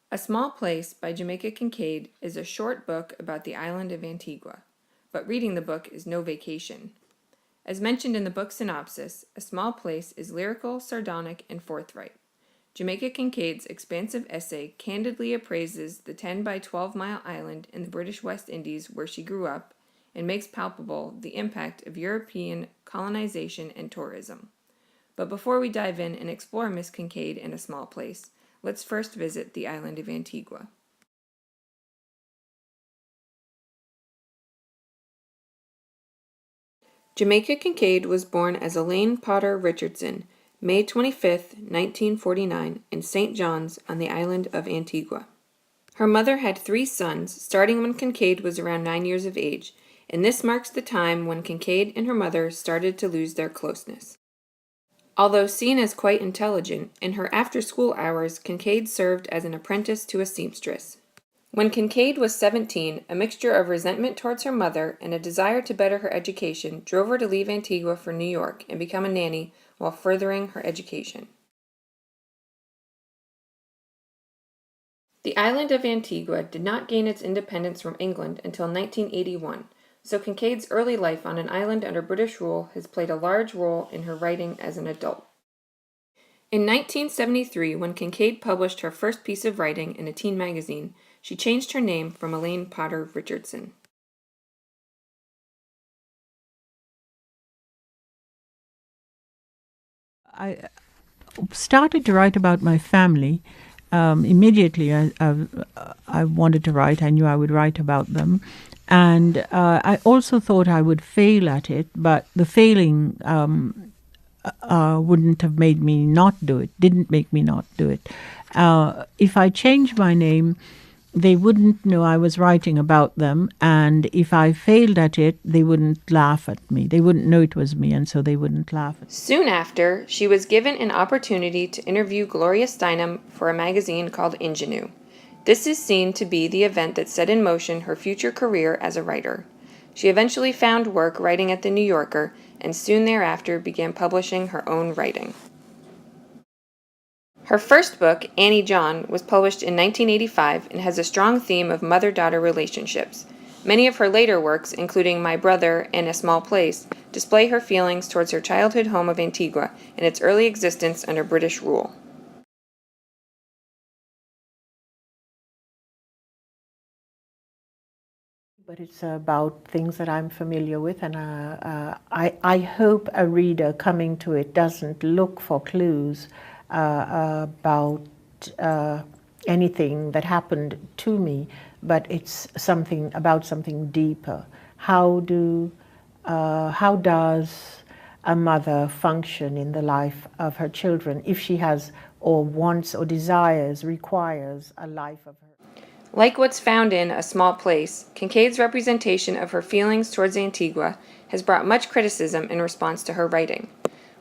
A Small Place by Jamaica Kincaid is a short book about the island of Antigua, but reading the book is no vacation. As mentioned in the book synopsis, A Small Place is lyrical, sardonic, and forthright. Jamaica Kincaid's expansive essay candidly appraises the 10 by 12 mile island in the British West Indies where she grew up and makes palpable the impact of European colonization and tourism. But before we dive in and explore Miss Kincaid in A Small Place, let's first visit the island of Antigua. Jamaica Kincaid was born as Elaine Potter Richardson, May 25, 1949, in St. John's on the island of Antigua. Her mother had 3 sons, starting when Kincaid was around 9 years of age, and this marks the time when Kincaid and her mother started to lose their closeness. Although seen as quite intelligent, in her after-school hours, Kincaid served as an apprentice to a seamstress. When Kincaid was 17, a mixture of resentment towards her mother and a desire to better her education drove her to leave Antigua for New York and become a nanny while furthering her education. The island of Antigua did not gain its independence from England until 1981, so Kincaid's early life on an island under British rule has played a large role in her writing as an adult. In 1973, when Kincaid published her first piece of writing in a teen magazine, she changed her name from Elaine Potter Richardson. I started to write about my family. Immediately, I wanted to write. I knew I would write about them. And I also thought I would fail at it, but the failing wouldn't have made me not do it, didn't make me not do it. If I changed my name, they wouldn't know I was writing about them, and if I failed at it, they wouldn't laugh at me. They wouldn't know it was me, and so they wouldn't laugh at me. Soon after, she was given an opportunity to interview Gloria Steinem for a magazine called Ingenue. This is seen to be the event that set in motion her future career as a writer. She eventually found work writing at The New Yorker, and soon thereafter began publishing her own writing. Her first book, Annie John, was published in 1985 and has a strong theme of mother-daughter relationships. Many of her later works, including My Brother and A Small Place, display her feelings towards her childhood home of Antigua and its early existence under British rule. But it's about things that I'm familiar with, and I hope a reader coming to it doesn't look for clues about anything that happened to me, but it's something about something deeper. How does a mother function in the life of her children if she has or wants or desires, requires a life of her? Like what's found in A Small Place, Kincaid's representation of her feelings towards Antigua has brought much criticism in response to her writing.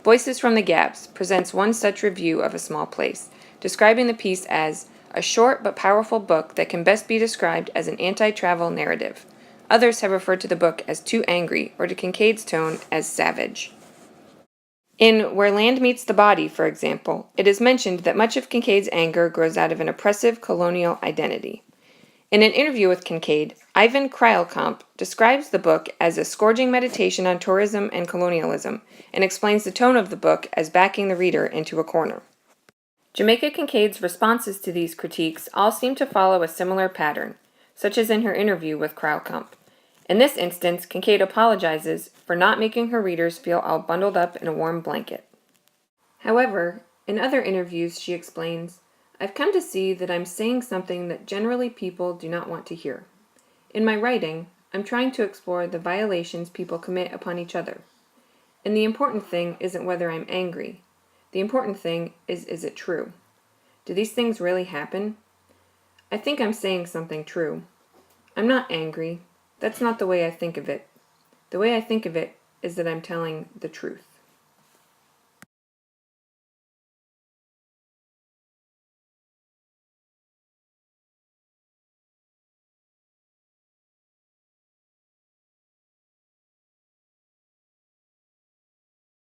Voices from the Gaps presents one such review of A Small Place, describing the piece as a short but powerful book that can best be described as an anti-travel narrative. Others have referred to the book as too angry, or to Kincaid's tone as savage. In Where Land Meets the Body, for example, it is mentioned that much of Kincaid's anger grows out of an oppressive colonial identity. In an interview with Kincaid, Ivan Kreilkamp describes the book as a scourging meditation on tourism and colonialism, and explains the tone of the book as backing the reader into a corner. Jamaica Kincaid's responses to these critiques all seem to follow a similar pattern, such as in her interview with Kreilkamp. In this instance, Kincaid apologizes for not making her readers feel all bundled up in a warm blanket. However, in other interviews she explains, I've come to see that I'm saying something that generally people do not want to hear. In my writing, I'm trying to explore the violations people commit upon each other. And the important thing isn't whether I'm angry. The important thing is it true? Do these things really happen? I think I'm saying something true. I'm not angry. That's not the way I think of it. The way I think of it is that I'm telling the truth.